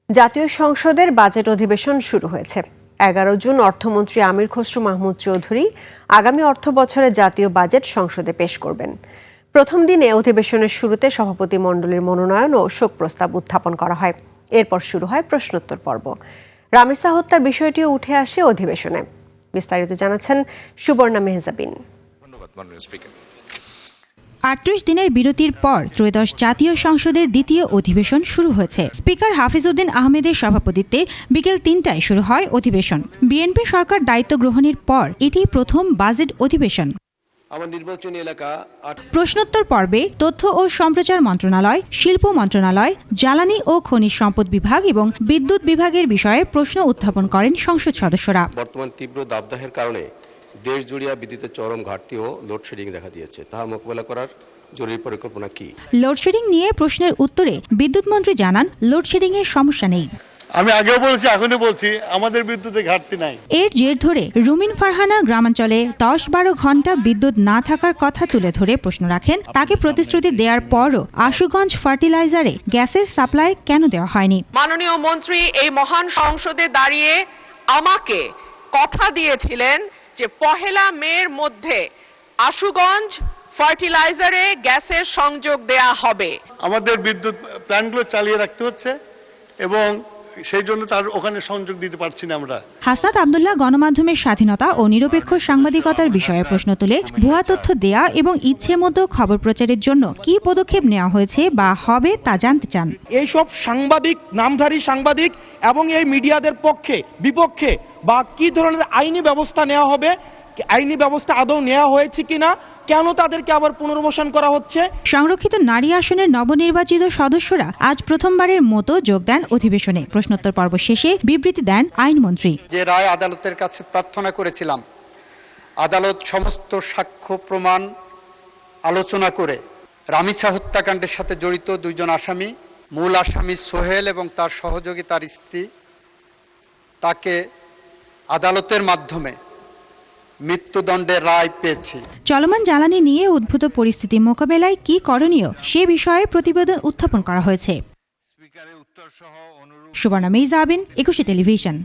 জাতীয় সংসদের বাজেট অধিবেশন শুরু হয়েছে। 11 জুন অর্থমন্ত্রী আমির খসরু মাহমুদ চৌধুরী আগামী অর্থ বছরে জাতীয় বাজেট সংসদে পেশ করবেন। প্রথম দিনে অধিবেশনের শুরুতে সভাপতি মণ্ডলীর মনোনয়ন ও শোক প্রস্তাব উত্থাপন করা হয়। এরপর শুরু হয় প্রশ্নোত্তর পর্ব। রামিসা হত্যার বিষয়টিও উঠে আসে অধিবেশনে। বিস্তারিত জানাচ্ছেন সুবর্ণা মেহজাবিন। ধন্যবাদ মাননীয় স্পিকার। 38 দিনের বিরতির পর ত্রয়োদশ জাতীয় সংসদের দ্বিতীয় অধিবেশন শুরু হয়েছে। স্পিকার হাফিজউদ্দিন আহমেদের সভাপতিত্বে বিকেল 3টায় শুরু হয় অধিবেশন। বিএনপি সরকার দায়িত্ব গ্রহণের পর এটি প্রথম বাজেট অধিবেশন। আমার নির্বাচনী এলাকা প্রশ্নোত্তর পর্বে তথ্য ও সম্প্রচার মন্ত্রণালয়, শিল্প মন্ত্রণালয়, জ্বালানি ও খনিজ সম্পদ বিভাগ এবং বিদ্যুৎ বিভাগের বিষয়ে প্রশ্ন উত্থাপন করেন সংসদ সদস্যরা। বর্তমান তীব্র দাবদাহের কারণে দেশ জুড়ে বিদ্যুতের চরম ঘাটতি ও লোডশেডিং দেখা দিয়েছে, তাহা মোকাবেলা করার জরুরি পরিকল্পনা কি? লোডশেডিং নিয়ে প্রশ্নের উত্তরে বিদ্যুৎ মন্ত্রী জানান, লোডশেডিং এর সমস্যা নেই। আমি আগেও বলেছি, এখনই বলছি, আমাদের বিদ্যুতের ঘাটতি নাই। এর জের ধরে রুমিন ফারহানা গ্রামাঞ্চলে 10-12 ঘন্টা বিদ্যুৎ না থাকার কথা তুলে ধরে প্রশ্ন রাখেন, তাকে প্রতিশ্রুতি দেওয়ার পরও আশুগঞ্জ ফার্টিলাইজারে গ্যাসের সাপ্লাই কেন দেওয়া হয়নি। মাননীয় মন্ত্রী এই মহান সংসদে দাঁড়িয়ে আমাকে কথা দিয়েছিলেন যে 1 মের মধ্যে আশুগঞ্জ ফার্টিলাইজারে গ্যাসের সংযোগ দেয়া হবে। আমাদের বিদ্যুৎ প্ল্যান্টগুলো চালিয়ে রাখতে হচ্ছে এবং সেই জন্য তার ওখানে সংযোগ দিতে পারছি না আমরা। হাসনাত আব্দুল্লাহ গণমাধ্যমের স্বাধীনতা ও নিরপেক্ষ সাংবাদিকতার বিষয়ে প্রশ্ন তুলে ভুয়া তথ্য দেয়া এবং ইচ্ছে মতো খবর প্রচারের জন্য কি পদক্ষেপ নেওয়া হয়েছে বা হবে তা জানতে চান। এইসব সাংবাদিক, নামধারী সাংবাদিক এবং এই মিডিয়াদের পক্ষে বিপক্ষে বা কি ধরনের আইনি ব্যবস্থা নেওয়া হবে, আইনি ব্যবস্থা আদৌ নেওয়া হয়েছে কিনা, কেন তাদেরকে আবার পুনর্বাসন করা হচ্ছে। সংরক্ষিত নারী আসনের নবনির্বাচিত সদস্যরা আজ প্রথমবারের মতো যোগ দেন অধিবেশনে। প্রশ্নোত্তর পর্ব শেষে বিবৃতি দেন আইনমন্ত্রী। যে রায় আদালতের কাছে প্রার্থনা করেছিলাম, আদালত সমস্ত সাক্ষ্য প্রমাণ আলোচনা করে রামিসা হত্যাকাণ্ডের সাথে জড়িত 2 জন আসামি, মূল আসামি সোহেল এবং তার সহযোগী তার স্ত্রী, তাকে আদালতের মাধ্যমে মৃত্যুদণ্ডের রায় পেয়েছে। চলমান জ্বালানি নিয়ে উদ্ভূত পরিস্থিতি মোকাবেলায় কি করণীয় সে বিষয়ে প্রতিবেদন উত্থাপন করা হয়েছে। সুবর্ণা মেহজাবিন, 21 টেলিভিশন।